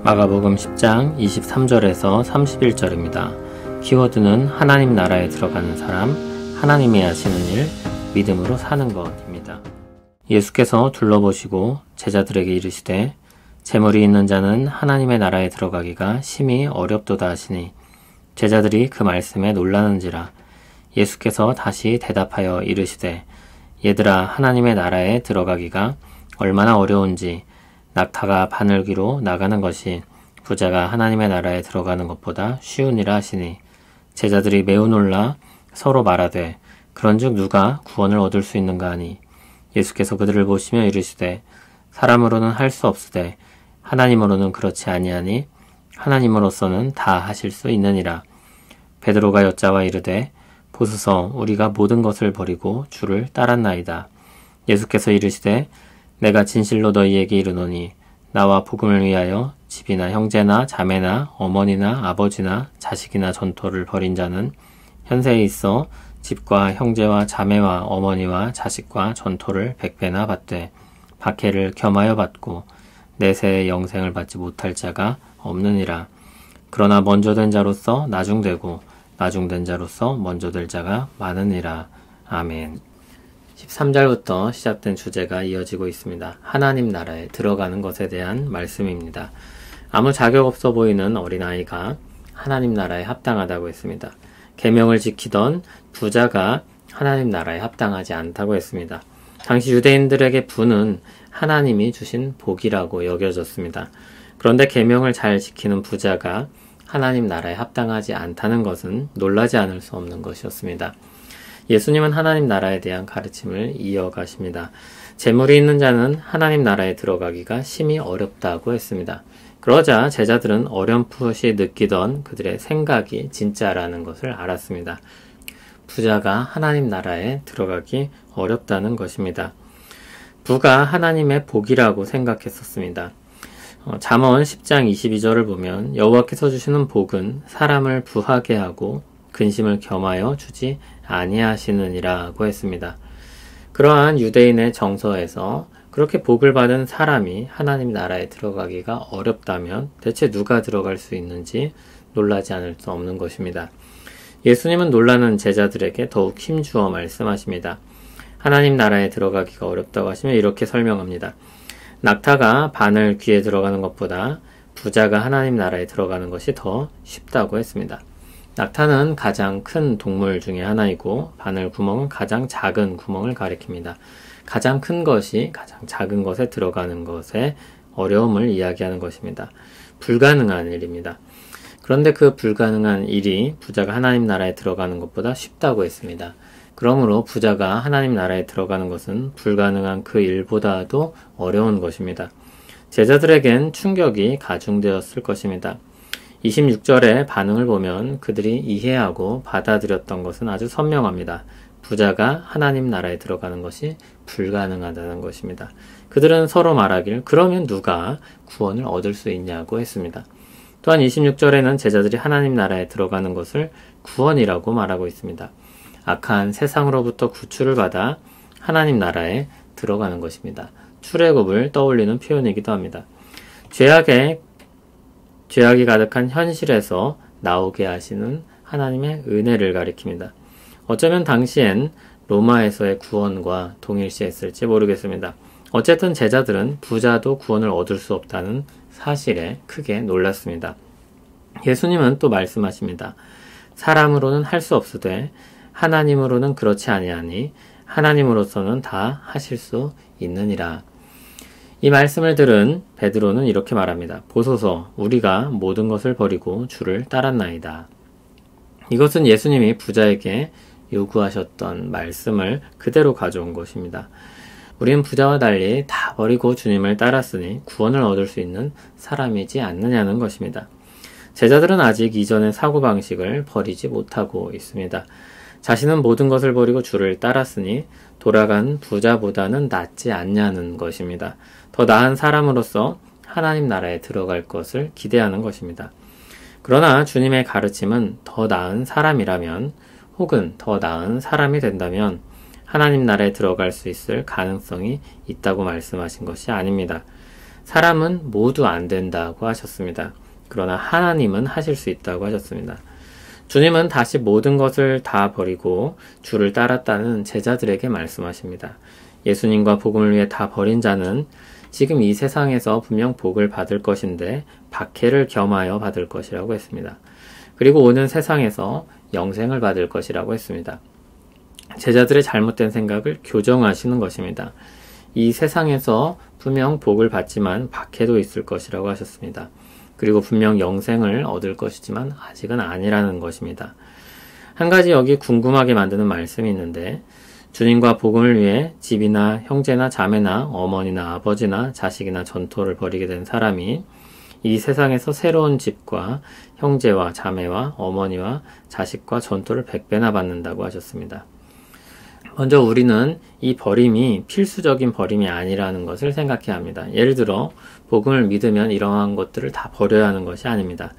마가복음 10장 23절에서 31절입니다. 키워드는 하나님 나라에 들어가는 사람, 하나님이 하시는 일, 믿음으로 사는 것입니다. 예수께서 둘러보시고 제자들에게 이르시되 재물이 있는 자는 하나님의 나라에 들어가기가 심히 어렵도다 하시니 제자들이 그 말씀에 놀라는지라. 예수께서 다시 대답하여 이르시되 얘들아, 하나님의 나라에 들어가기가 얼마나 어려운지 낙타가 바늘귀로 나가는 것이 부자가 하나님의 나라에 들어가는 것보다 쉬우니라 하시니 제자들이 매우 놀라 서로 말하되 그런즉 누가 구원을 얻을 수 있는가 하니 예수께서 그들을 보시며 이르시되 사람으로는 할 수 없으되 하나님으로는 그렇지 아니하니 하나님으로서는 다 하실 수 있느니라. 베드로가 여짜와 이르되 보소서, 우리가 모든 것을 버리고 주를 따랐나이다. 예수께서 이르시되 내가 진실로 너희에게 이르노니 나와 복음을 위하여 집이나 형제나 자매나 어머니나 아버지나 자식이나 전토를 벌인 자는 현세에 있어 집과 형제와 자매와 어머니와 자식과 전토를 100배나 받되 박해를 겸하여 받고 내세의 영생을 받지 못할 자가 없느니라. 그러나 먼저 된 자로서 나중되고 나중된 자로서 먼저 될 자가 많으니라. 아멘. 13절부터 시작된 주제가 이어지고 있습니다. 하나님 나라에 들어가는 것에 대한 말씀입니다. 아무 자격 없어 보이는 어린아이가 하나님 나라에 합당하다고 했습니다. 계명을 지키던 부자가 하나님 나라에 합당하지 않다고 했습니다. 당시 유대인들에게 부는 하나님이 주신 복이라고 여겨졌습니다. 그런데 계명을 잘 지키는 부자가 하나님 나라에 합당하지 않다는 것은 놀라지 않을 수 없는 것이었습니다. 예수님은 하나님 나라에 대한 가르침을 이어가십니다. 재물이 있는 자는 하나님 나라에 들어가기가 심히 어렵다고 했습니다. 그러자 제자들은 어렴풋이 느끼던 그들의 생각이 진짜라는 것을 알았습니다. 부자가 하나님 나라에 들어가기 어렵다는 것입니다. 부가 하나님의 복이라고 생각했었습니다. 잠언 10장 22절을 보면 여호와께서 주시는 복은 사람을 부하게 하고 근심을 겸하여 주지 아니하시느니라고 했습니다. 그러한 유대인의 정서에서 그렇게 복을 받은 사람이 하나님 나라에 들어가기가 어렵다면 대체 누가 들어갈 수 있는지 놀라지 않을 수 없는 것입니다. 예수님은 놀라는 제자들에게 더욱 힘주어 말씀하십니다. 하나님 나라에 들어가기가 어렵다고 하시며 이렇게 설명합니다. 낙타가 바늘 귀에 들어가는 것보다 부자가 하나님 나라에 들어가는 것이 더 쉽다고 했습니다. 낙타는 가장 큰 동물 중에 하나이고 바늘 구멍은 가장 작은 구멍을 가리킵니다. 가장 큰 것이 가장 작은 것에 들어가는 것의 어려움을 이야기하는 것입니다. 불가능한 일입니다. 그런데 그 불가능한 일이 부자가 하나님 나라에 들어가는 것보다 쉽다고 했습니다. 그러므로 부자가 하나님 나라에 들어가는 것은 불가능한 그 일보다도 어려운 것입니다. 제자들에겐 충격이 가중되었을 것입니다. 26절의 반응을 보면 그들이 이해하고 받아들였던 것은 아주 선명합니다. 부자가 하나님 나라에 들어가는 것이 불가능하다는 것입니다. 그들은 서로 말하길 그러면 누가 구원을 얻을 수 있냐고 했습니다. 또한 26절에는 제자들이 하나님 나라에 들어가는 것을 구원이라고 말하고 있습니다. 악한 세상으로부터 구출을 받아 하나님 나라에 들어가는 것입니다. 출애굽을 떠올리는 표현이기도 합니다. 죄악이 가득한 현실에서 나오게 하시는 하나님의 은혜를 가리킵니다. 어쩌면 당시엔 로마에서의 구원과 동일시했을지 모르겠습니다. 어쨌든 제자들은 부자도 구원을 얻을 수 없다는 사실에 크게 놀랐습니다. 예수님은 또 말씀하십니다. 사람으로는 할 수 없으되 하나님으로는 그렇지 아니하니 하나님으로서는 다 하실 수 있느니라. 이 말씀을 들은 베드로는 이렇게 말합니다. 보소서, 우리가 모든 것을 버리고 주를 따랐나이다. 이것은 예수님이 부자에게 요구하셨던 말씀을 그대로 가져온 것입니다. 우리는 부자와 달리 다 버리고 주님을 따랐으니 구원을 얻을 수 있는 사람이지 않느냐는 것입니다. 제자들은 아직 이전의 사고방식을 버리지 못하고 있습니다. 자신은 모든 것을 버리고 주를 따랐으니 돌아간 부자보다는 낫지 않냐는 것입니다. 더 나은 사람으로서 하나님 나라에 들어갈 것을 기대하는 것입니다. 그러나 주님의 가르침은 더 나은 사람이라면 혹은 더 나은 사람이 된다면 하나님 나라에 들어갈 수 있을 가능성이 있다고 말씀하신 것이 아닙니다. 사람은 모두 안 된다고 하셨습니다. 그러나 하나님은 하실 수 있다고 하셨습니다. 주님은 다시 모든 것을 다 버리고 주를 따랐다는 제자들에게 말씀하십니다. 예수님과 복음을 위해 다 버린 자는 지금 이 세상에서 분명 복을 받을 것인데 박해를 겸하여 받을 것이라고 했습니다. 그리고 오는 세상에서 영생을 받을 것이라고 했습니다. 제자들의 잘못된 생각을 교정하시는 것입니다. 이 세상에서 분명 복을 받지만 박해도 있을 것이라고 하셨습니다. 그리고 분명 영생을 얻을 것이지만 아직은 아니라는 것입니다. 한 가지 여기 궁금하게 만드는 말씀이 있는데 주님과 복음을 위해 집이나 형제나 자매나 어머니나 아버지나 자식이나 전토를 벌이게 된 사람이 이 세상에서 새로운 집과 형제와 자매와 어머니와 자식과 전토를 100배나 받는다고 하셨습니다. 먼저 우리는 이 버림이 필수적인 버림이 아니라는 것을 생각해야 합니다. 예를 들어 복음을 믿으면 이러한 것들을 다 버려야 하는 것이 아닙니다.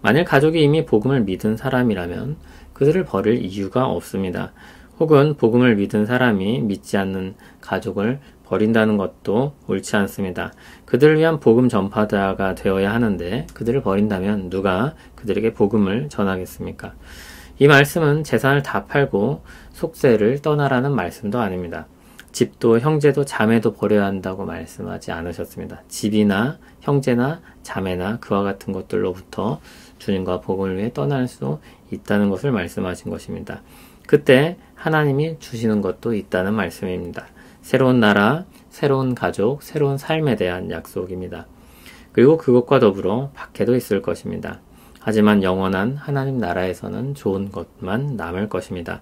만일 가족이 이미 복음을 믿은 사람이라면 그들을 버릴 이유가 없습니다. 혹은 복음을 믿은 사람이 믿지 않는 가족을 버린다는 것도 옳지 않습니다. 그들을 위한 복음 전파자가 되어야 하는데 그들을 버린다면 누가 그들에게 복음을 전하겠습니까? 이 말씀은 재산을 다 팔고 속세를 떠나라는 말씀도 아닙니다. 집도 형제도 자매도 버려야 한다고 말씀하지 않으셨습니다. 집이나 형제나 자매나 그와 같은 것들로부터 주님과 복음을 위해 떠날 수 있다는 것을 말씀하신 것입니다. 그때 하나님이 주시는 것도 있다는 말씀입니다. 새로운 나라, 새로운 가족, 새로운 삶에 대한 약속입니다. 그리고 그것과 더불어 박해도 있을 것입니다. 하지만 영원한 하나님 나라에서는 좋은 것만 남을 것입니다.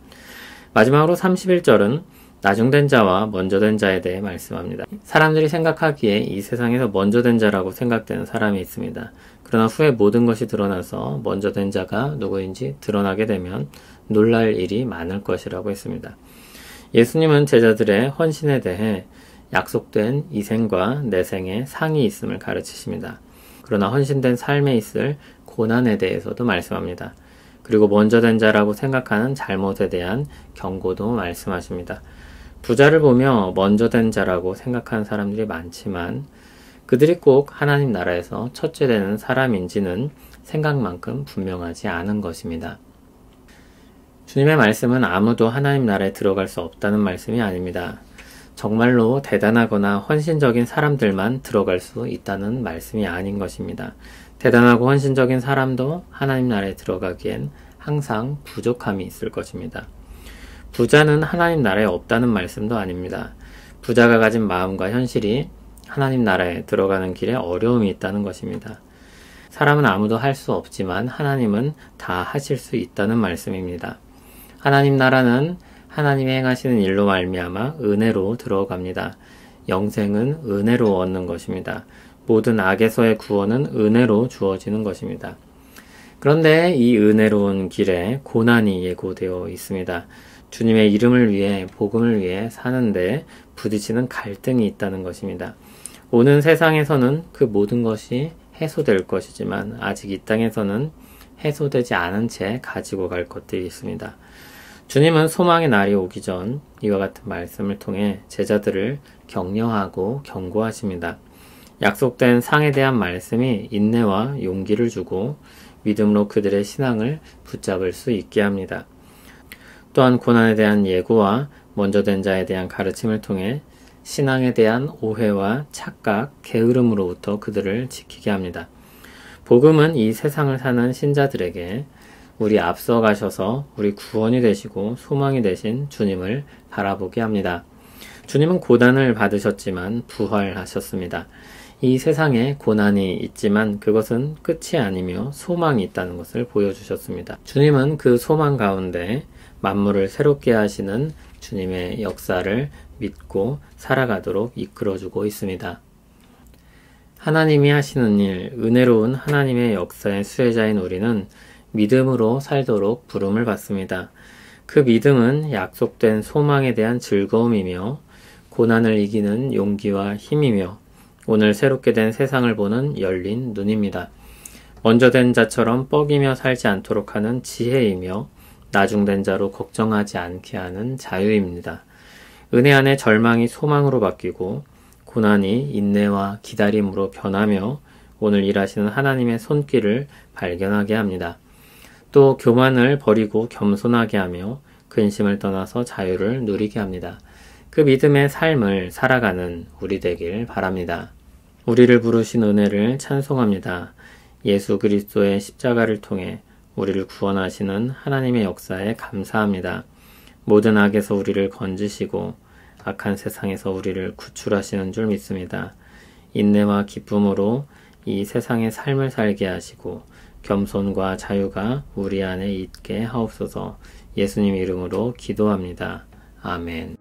마지막으로 31절은 나중된 자와 먼저 된 자에 대해 말씀합니다. 사람들이 생각하기에 이 세상에서 먼저 된 자라고 생각되는 사람이 있습니다. 그러나 후에 모든 것이 드러나서 먼저 된 자가 누구인지 드러나게 되면 놀랄 일이 많을 것이라고 했습니다. 예수님은 제자들의 헌신에 대해 약속된 이생과 내생의 상이 있음을 가르치십니다. 그러나 헌신된 삶에 있을 고난에 대해서도 말씀합니다. 그리고 먼저 된 자라고 생각하는 잘못에 대한 경고도 말씀하십니다. 부자를 보며 먼저 된 자라고 생각하는 사람들이 많지만 그들이 꼭 하나님 나라에서 첫째 되는 사람인지는 생각만큼 분명하지 않은 것입니다. 주님의 말씀은 아무도 하나님 나라에 들어갈 수 없다는 말씀이 아닙니다. 정말로 대단하거나 헌신적인 사람들만 들어갈 수 있다는 말씀이 아닌 것입니다. 대단하고 헌신적인 사람도 하나님 나라에 들어가기엔 항상 부족함이 있을 것입니다. 부자는 하나님 나라에 없다는 말씀도 아닙니다. 부자가 가진 마음과 현실이 하나님 나라에 들어가는 길에 어려움이 있다는 것입니다. 사람은 아무도 할 수 없지만 하나님은 다 하실 수 있다는 말씀입니다. 하나님 나라는 하나님이 행하시는 일로 말미암아 은혜로 들어갑니다. 영생은 은혜로 얻는 것입니다. 모든 악에서의 구원은 은혜로 주어지는 것입니다. 그런데 이 은혜로운 길에 고난이 예고되어 있습니다. 주님의 이름을 위해 복음을 위해 사는데 부딪히는 갈등이 있다는 것입니다. 오는 세상에서는 그 모든 것이 해소될 것이지만 아직 이 땅에서는 해소되지 않은 채 가지고 갈 것들이 있습니다. 주님은 소망의 날이 오기 전 이와 같은 말씀을 통해 제자들을 격려하고 경고하십니다. 약속된 상에 대한 말씀이 인내와 용기를 주고 믿음으로 그들의 신앙을 붙잡을 수 있게 합니다. 또한 고난에 대한 예고와 먼저 된 자에 대한 가르침을 통해 신앙에 대한 오해와 착각, 게으름으로부터 그들을 지키게 합니다. 복음은 이 세상을 사는 신자들에게 우리 앞서 가셔서 우리 구원이 되시고 소망이 되신 주님을 바라보게 합니다. 주님은 고난을 받으셨지만 부활하셨습니다. 이 세상에 고난이 있지만 그것은 끝이 아니며 소망이 있다는 것을 보여주셨습니다. 주님은 그 소망 가운데 만물을 새롭게 하시는 주님의 역사를 믿고 살아가도록 이끌어주고 있습니다. 하나님이 하시는 일, 은혜로운 하나님의 역사의 수혜자인 우리는 믿음으로 살도록 부름을 받습니다. 그 믿음은 약속된 소망에 대한 즐거움이며 고난을 이기는 용기와 힘이며 오늘 새롭게 된 세상을 보는 열린 눈입니다. 먼저 된 자처럼 뻐기며 살지 않도록 하는 지혜이며 나중된 자로 걱정하지 않게 하는 자유입니다. 은혜 안에 절망이 소망으로 바뀌고 고난이 인내와 기다림으로 변하며 오늘 일하시는 하나님의 손길을 발견하게 합니다. 또 교만을 버리고 겸손하게 하며 근심을 떠나서 자유를 누리게 합니다. 그 믿음의 삶을 살아가는 우리 되길 바랍니다. 우리를 부르신 은혜를 찬송합니다. 예수 그리스도의 십자가를 통해 우리를 구원하시는 하나님의 역사에 감사합니다. 모든 악에서 우리를 건지시고 악한 세상에서 우리를 구출하시는 줄 믿습니다. 인내와 기쁨으로 이 세상의 삶을 살게 하시고 겸손과 자유가 우리 안에 있게 하옵소서. 예수님 이름으로 기도합니다. 아멘.